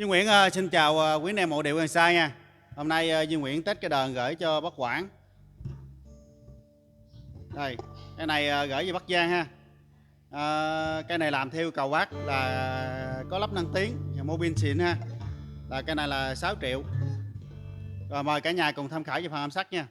Duy Nguyễn xin chào quý anh em mộ điệu Cần Sa nha. Hôm nay Duy Nguyễn test cái đờn gửi cho bác Quảng. Đây, cái này gửi về Bắc Giang ha. Cái này làm theo yêu cầu bác là có lắp nâng tiếng và mô pin xịn ha. Là cái này là 6 triệu. Rồi mời cả nhà cùng tham khảo về phần âm sắc nha.